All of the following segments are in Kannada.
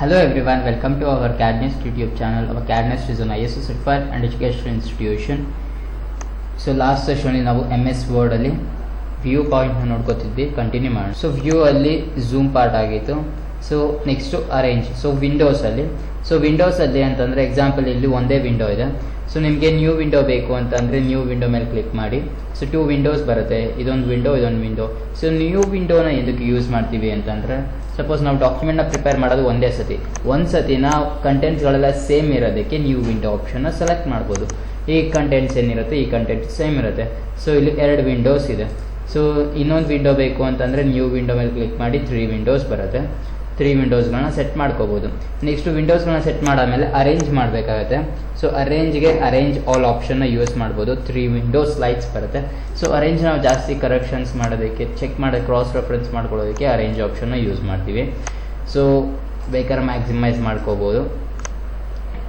Hello everyone, welcome to our CAD NEST YouTube channel. Our CAD NEST is an ISO certified and educational institution. So last session ನಾವು MS Word ಅಲ್ಲಿ ವ್ಯೂ ಪಾಯಿಂಟ್ ನೋಡ್ಕೋತಿದ್ವಿ, ಕಂಟಿನ್ಯೂ ಮಾಡೋಣ. ಸೊ ವ್ಯೂ ಅಲ್ಲಿ ಝೂಮ್ ಪಾರ್ಟ್ ಆಗಿತ್ತು. So next arrange. So Windows ಅಲ್ಲಿ ಅಂತಂದ್ರೆ ಎಕ್ಸಾಂಪಲ್ ಇಲ್ಲಿ ಒಂದೇ ವಿಂಡೋ ಇದೆ. ಸೊ ನಿಮಗೆ ನ್ಯೂ ವಿಂಡೋ ಬೇಕು ಅಂತಂದ್ರೆ ನ್ಯೂ ವಿಂಡೋ ಮೇಲೆ ಕ್ಲಿಕ್ ಮಾಡಿ. ಸೊ 2 ವಿಂಡೋಸ್ ಬರುತ್ತೆ, ಇದೊಂದು ವಿಂಡೋ. ಸೊ ನ್ಯೂ ವಿಂಡೋನ ಎದಕ್ಕೆ ಯೂಸ್ ಮಾಡ್ತೀವಿ ಅಂತಂದ್ರೆ, ಸಪೋಸ್ ನಾವು ಡಾಕ್ಯುಮೆಂಟ್ನ ಪ್ರಿಪೇರ್ ಮಾಡೋದು ಒಂದು ಸತಿ ನಾವು ಕಂಟೆಂಟ್ಸ್ಗಳೆಲ್ಲ ಸೇಮ್ ಇರೋದಕ್ಕೆ ನ್ಯೂ ವಿಂಡೋ ಆಪ್ಷನ್ನ ಸೆಲೆಕ್ಟ್ ಮಾಡ್ಬೋದು. ಈ ಕಂಟೆಂಟ್ಸ್ ಏನಿರುತ್ತೆ ಈ ಕಂಟೆಂಟ್ ಸೇಮ್ ಇರುತ್ತೆ. ಸೊ ಇಲ್ಲಿ 2 ವಿಂಡೋಸ್ ಇದೆ. ಸೊ ಇನ್ನೊಂದು ವಿಂಡೋ ಬೇಕು ಅಂತಂದರೆ ನ್ಯೂ ವಿಂಡೋ ಮೇಲೆ ಕ್ಲಿಕ್ ಮಾಡಿ 3 ವಿಂಡೋಸ್ ಬರುತ್ತೆ. 3 ವಿಂಡೋಸ್ಗಳನ್ನ ಸೆಟ್ ಮಾಡ್ಕೋಬೋದು. ನೆಕ್ಸ್ಟ್ ವಿಂಡೋಸ್ಗಳನ್ನ ಸೆಟ್ ಮಾಡಾದ್ಮೇಲೆ ಅರೇಂಜ್ ಮಾಡಬೇಕಾಗುತ್ತೆ. ಸೊ ಅರೇಂಜ್ಗೆ ಅರೇಂಜ್ ಆಲ್ ಆಪ್ಷನ್ನ ಯೂಸ್ ಮಾಡ್ಬೋದು. 3 ವಿಂಡೋಸ್ ಸ್ಲೈಡ್ಸ್ ಬರುತ್ತೆ. ಸೊ ಅರೇಂಜ್ ನಾವು ಜಾಸ್ತಿ ಕರೆಕ್ಷನ್ಸ್ ಮಾಡೋದಕ್ಕೆ, ಚೆಕ್ ಮಾಡೋಕ್ಕೆ, ಕ್ರಾಸ್ ರೆಫರೆನ್ಸ್ ಮಾಡ್ಕೊಳ್ಳೋದಕ್ಕೆ ಅರೇಂಜ್ ಆಪ್ಷನ್ನ ಯೂಸ್ ಮಾಡ್ತೀವಿ. ಸೊ ಬೇಕಾದ್ರೆ ಮ್ಯಾಕ್ಸಿಮೈಸ್ ಮಾಡ್ಕೋಬೋದು.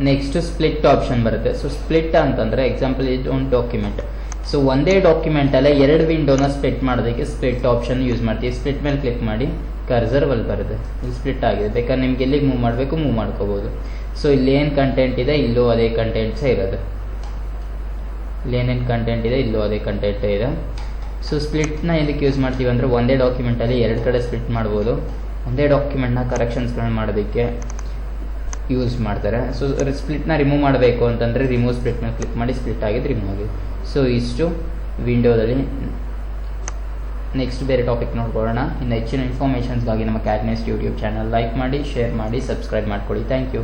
ನೆಕ್ಸ್ಟ್ ಸ್ಪ್ಲಿಟ್ ಆಪ್ಷನ್ ಬರುತ್ತೆ. ಸೊ ಸ್ಪ್ಲಿಟ್ ಅಂತಂದರೆ ಎಕ್ಸಾಂಪಲ್ ಇದು ಒಂದು ಡಾಕ್ಯುಮೆಂಟ್. ಸೊ ಒಂದೇ ಡಾಕ್ಯುಮೆಂಟಲ್ಲೇ 2 ವಿಂಡೋನ ಸ್ಪ್ಲಿಟ್ ಮಾಡೋದಕ್ಕೆ ಸ್ಪ್ಲಿಟ್ ಆಪ್ಷನ್ ಯೂಸ್ ಮಾಡ್ತೀವಿ. ಸ್ಪ್ಲಿಟ್ ಮೇಲೆ ಕ್ಲಿಕ್ ಮಾಡಿ, ಕರ್ಸರ್ ಅಲ್ಲಿ ಬರುತ್ತೆ, ಇಲ್ಲಿ ಸ್ಪ್ಲಿಟ್ ಆಗಿದೆ. ಬೇಕಾದ್ರೆ ನಿಮ್ಗೆ ಎಲ್ಲಿಗೆ ಮೂವ್ ಮಾಡಬೇಕು ಮೂವ್ ಮಾಡ್ಕೋಬೋದು. ಸೊ ಇಲ್ಲಿ ಏನು ಕಂಟೆಂಟ್ ಇದೆ ಇಲ್ಲೂ ಅದೇ ಕಂಟೆಂಟ್ಸೇ ಇರೋದು. ಇಲ್ಲಿ ಏನೇನು ಕಂಟೆಂಟ್ ಇದೆ ಇಲ್ಲೂ ಅದೇ ಕಂಟೆಂಟೇ ಇದೆ. ಸೊ ಸ್ಪ್ಲಿಟ್ನ ಎದಕ್ಕೆ ಯೂಸ್ ಮಾಡ್ತೀವಿ ಅಂದರೆ ಒಂದೇ ಡಾಕ್ಯುಮೆಂಟಲ್ಲಿ 2 ಕಡೆ ಸ್ಪ್ಲಿಟ್ ಮಾಡ್ಬೋದು. ಒಂದೇ ಡಾಕ್ಯುಮೆಂಟ್ನ ಕರೆಕ್ಷನ್ಸ್ಗಳನ್ನ ಮಾಡೋದಕ್ಕೆ ಯೂಸ್ ಮಾಡ್ತಾರೆ. ಸೊ ಸ್ಪ್ಲಿಟ್ನ ರಿಮೂವ್ ಮಾಡಬೇಕು ಅಂತಂದರೆ ರಿಮೂವ್ ಸ್ಪ್ಲಿಟ್ ಮೇಲೆ ಕ್ಲಿಕ್ ಮಾಡಿ, ಸ್ಪ್ಲಿಟ್ ಆಗಿದ್ದು ರಿಮೂವ್ ಆಗಿದೆ. ಸೊ ಇಷ್ಟು ವಿಂಡೋದಲ್ಲಿ. ನೆಕ್ಸ್ಟ್ ಬೇರೆ ಟಾಪಿಕ್ ನೋಡ್ಕೊಳ್ಳೋಣ. ಇನ್ನು ಹೆಚ್ಚಿನ ಇನ್ಫಾರ್ಮೇಷನ್ಸ್ಗಾಗಿ ನಮ್ಮ CAD NEST YouTube channel like ಮಾಡಿ, ಶೇರ್ ಮಾಡಿ, ಸಬ್ಸ್ಕ್ರೈಬ್ ಮಾಡ್ಕೊಳ್ಳಿ. Thank you.